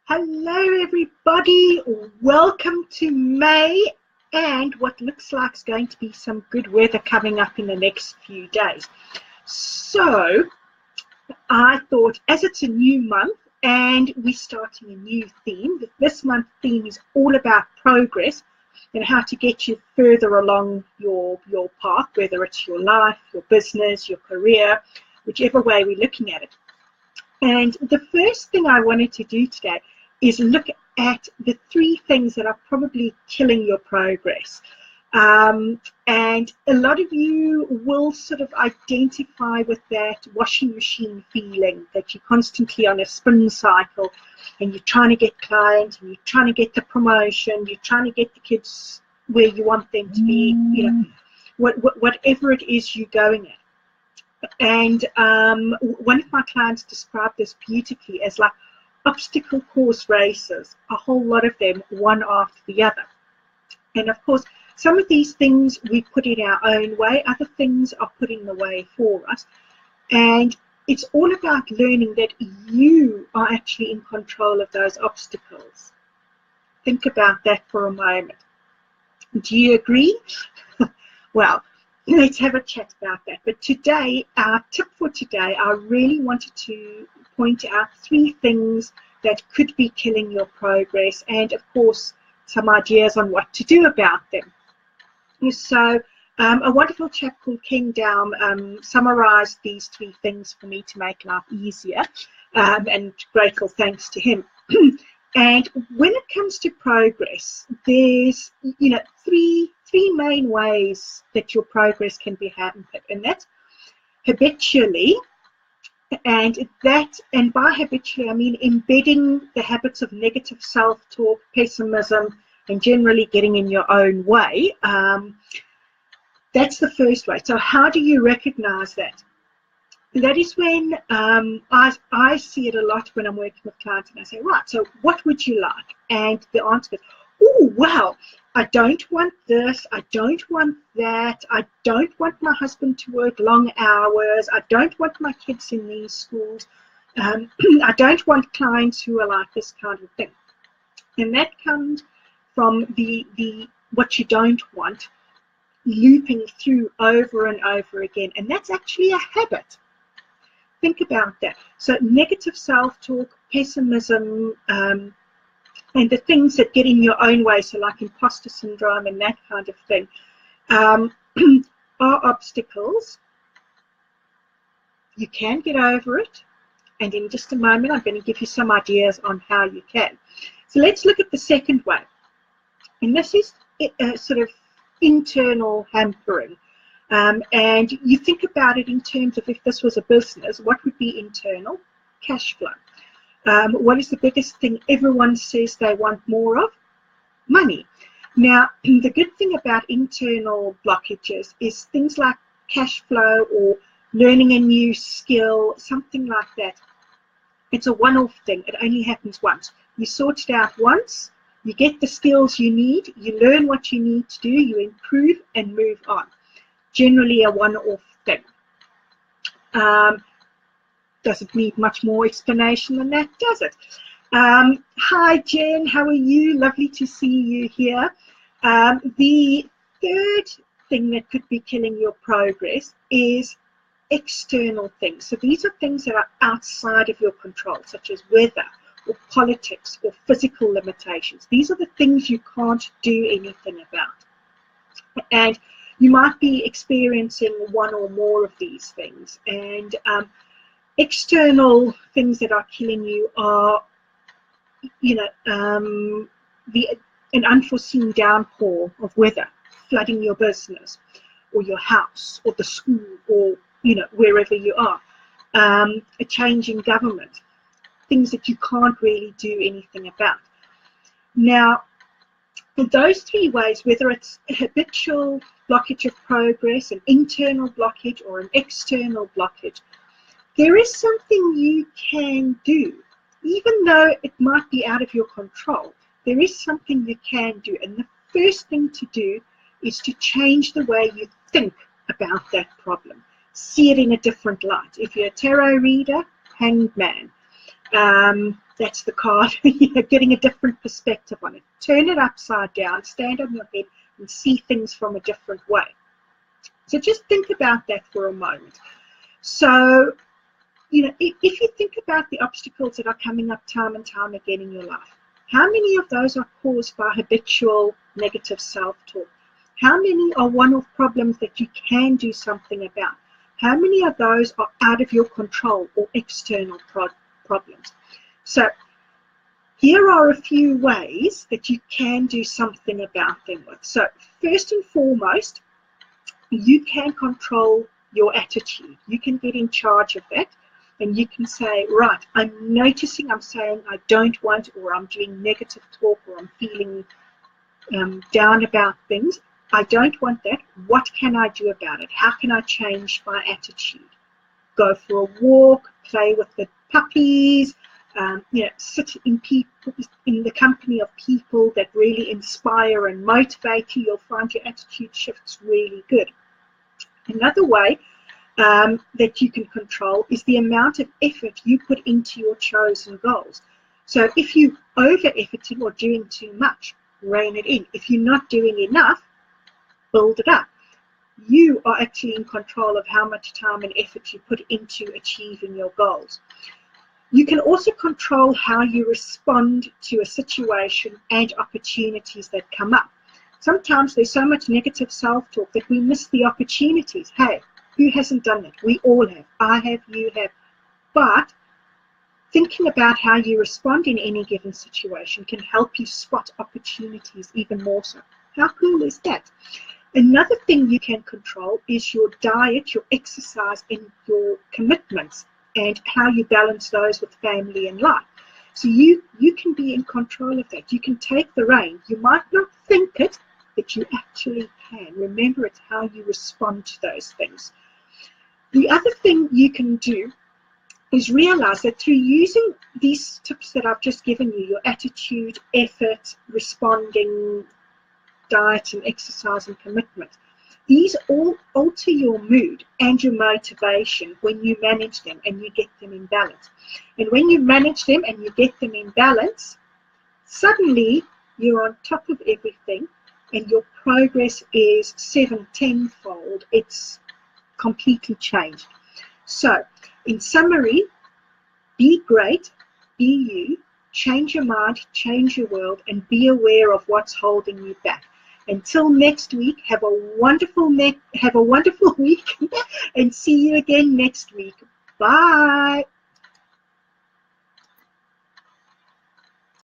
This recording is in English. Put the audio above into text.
Hello everybody, welcome to May and what looks like is going to be some good weather coming up in the next few days. So I thought, as it's a new month and we're starting a new theme, this month's theme is all about progress and how to get you further along your path, whether it's your life, your business, your career, whichever way we're looking at it. And the first thing I wanted to do today is look at the 3 things that are probably killing your progress. And a lot of you will sort of identify with that washing machine feeling that you're constantly on a spin cycle and you're trying to get clients, and you're trying to get the promotion, you're trying to get the kids where you want them to be, you know, whatever it is you're going at. And one of my clients described this beautifully as like obstacle course races, a whole lot of them, one after the other. And of course, some of these things we put in our own way, other things are put in the way for us. And it's all about learning that you are actually in control of those obstacles. Think about that for a moment. Do you agree? Well, let's have a chat about that. But today, our tip for today, I really wanted to point out 3 things that could be killing your progress, and of course some ideas on what to do about them. So a wonderful chap called Ken Down summarized these 3 things for me to make life easier, and grateful thanks to him. And when it comes to progress, there's, you know, three main ways that your progress can be hampered, and that's habitually, and by habitually I mean embedding the habits of negative self-talk, pessimism, and generally getting in your own way. That's the first way. So how do you recognize that? That is when I see it a lot when I'm working with clients, and I say, right, so what would you like? And the answer is, oh, well, I don't want this, I don't want that, I don't want my husband to work long hours, I don't want my kids in these schools, I don't want clients who are like this kind of thing. And that comes from the what you don't want looping through over and over again, and that's actually a habit. Think about that. So negative self-talk, pessimism, and the things that get in your own way, so like imposter syndrome and that kind of thing, are obstacles. You can get over it, and in just a moment I'm going to give you some ideas on how you can. So let's look at the second way, and this is sort of internal hampering. And you think about it in terms of, if this was a business, what would be internal? Cash flow. What is the biggest thing everyone says they want more of? Money. Now, the good thing about internal blockages is things like cash flow or learning a new skill, something like that. It's a one-off thing. It only happens once. You sort it out once, you get the skills you need, you learn what you need to do, you improve and move on. Generally a one-off thing. Doesn't need much more explanation than that, does it? Hi Jen, how are you? Lovely to see you here. The third thing that could be killing your progress is external things. So these are things that are outside of your control, such as weather or politics or physical limitations. These are the things you can't do anything about. And you might be experiencing one or more of these things. And external things that are killing you are, you know, an unforeseen downpour of weather, flooding your business or your house or the school or, you know, wherever you are, a change in government, things that you can't really do anything about. Now, in those 3 ways, whether it's a habitual blockage of progress, an internal blockage, or an external blockage, there is something you can do. Even though it might be out of your control, there is something you can do. And the first thing to do is to change the way you think about that problem. See it in a different light. If you're a tarot reader, Hanged Man. That's the card. You know, getting a different perspective on it. Turn it upside down, stand on your head, and see things from a different way. So just think about that for a moment. So, you know, if you think about the obstacles that are coming up time and time again in your life, how many of those are caused by habitual negative self-talk? How many are one-off problems that you can do something about? How many of those are out of your control or external problems? So here are a few ways that you can do something about them with. So first and foremost, you can control your attitude. You can get in charge of that, and you can say, right, I'm noticing I'm saying I don't want, or I'm doing negative talk, or I'm feeling down about things. I don't want that. What can I do about it? How can I change my attitude? Go for a walk, play with the puppies, you know, sit in the company of people that really inspire and motivate you. You'll find your attitude shifts really good. Another way that you can control is the amount of effort you put into your chosen goals. So if you over-efforting or doing too much, rein it in. If you're not doing enough, build it up. You are actually in control of how much time and effort you put into achieving your goals. You can also control how you respond to a situation and opportunities that come up. Sometimes there's so much negative self-talk that we miss the opportunities. Hey, who hasn't done it? We all have. I have, you have. But thinking about how you respond in any given situation can help you spot opportunities even more so. How cool is that? Another thing you can control is your diet, your exercise, and your commitments, and how you balance those with family and life. So you can be in control of that. You can take the reins. You might not think it, but you actually can. Remember, it's how you respond to those things. The other thing you can do is realize that through using these tips that I've just given you, your attitude, effort, responding, diet and exercise and commitment, these all alter your mood and your motivation when you manage them and you get them in balance. And when you manage them and you get them in balance, suddenly you're on top of everything and your progress is 7-10-fold. It's completely changed. So, in summary, be great, be you, change your mind, change your world, and be aware of what's holding you back. Until next week, have a wonderful week, and see you again next week. Bye.